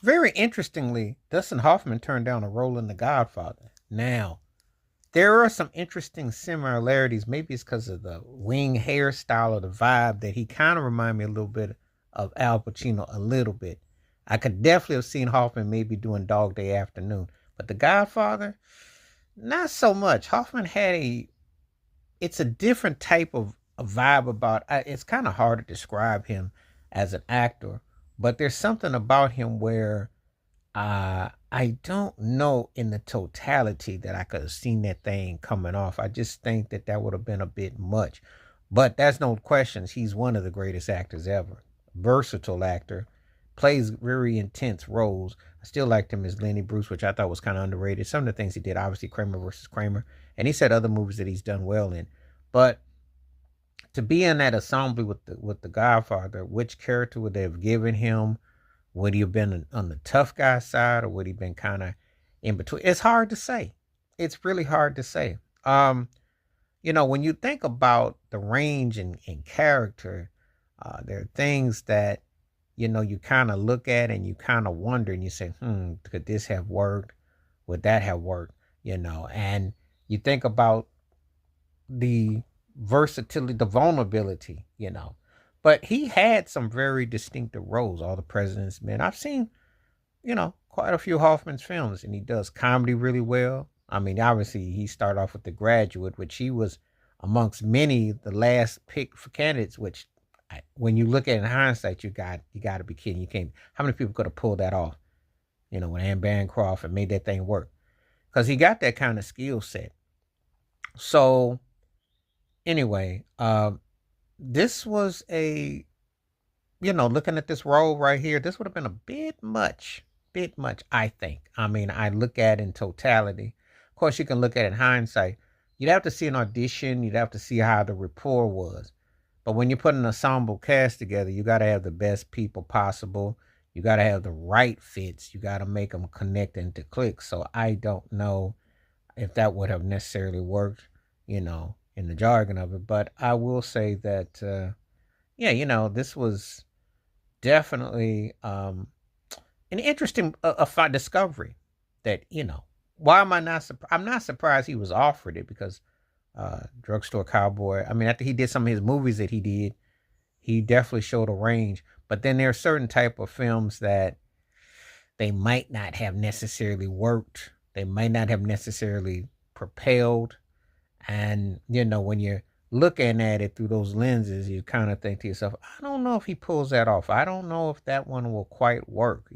Very interestingly, Dustin Hoffman turned down a role in The Godfather. Now, there are some interesting similarities. Maybe it's because of the wing hairstyle or the vibe that he kind of reminded me a little bit of Al Pacino a little bit. I could definitely have seen Hoffman maybe doing Dog Day Afternoon, but The Godfather, not so much. Hoffman had it's a different type of a vibe about. It's kind of hard to describe him as an actor, but there's something about him where I don't know in the totality that I could have seen that thing coming off. I just think that that would have been a bit much. But that's no questions. He's one of the greatest actors ever. Versatile actor, plays very intense roles. I still liked him as Lenny Bruce, which I thought was kind of underrated. Some of the things he did, obviously Kramer versus Kramer, and he said other movies that he's done well in. But to be in that ensemble with the Godfather, which character would they have given him? Would he have been on the tough guy side, or would he have been kind of in between? It's hard to say. It's really hard to say. When you think about the range in character, there are things that you kind of look at and you kind of wonder and you say, could this have worked? Would that have worked? And you think about the versatility, the vulnerability. But he had some very distinctive roles. All the President's Men. I've seen, quite a few Hoffman's films, and he does comedy really well. I mean, obviously, he started off with The Graduate, which he was amongst many the last pick for candidates. Which, when you look at it in hindsight, you got to be kidding. You can't. How many people could have pulled that off? With Anne Bancroft and made that thing work, because he got that kind of skill set. So anyway, this was looking at this role right here, this would have been a bit much, I think. I mean, I look at it in totality. Of course, you can look at it in hindsight. You'd have to see an audition. You'd have to see how the rapport was. But when you put an ensemble cast together, you got to have the best people possible. You got to have the right fits. You got to make them connect and to click. So I don't know if that would have necessarily worked, in the jargon of it. But I will say that, yeah, this was definitely an interesting discovery that, why am I not surprised? I'm not surprised he was offered it because Drugstore Cowboy, I mean, after he did some of his movies that he did, he definitely showed a range. But then there are certain type of films that they might not have necessarily worked. They might not have necessarily propelled. And, when you're looking at it through those lenses, you kind of think to yourself, I don't know if he pulls that off. I don't know if that one will quite work.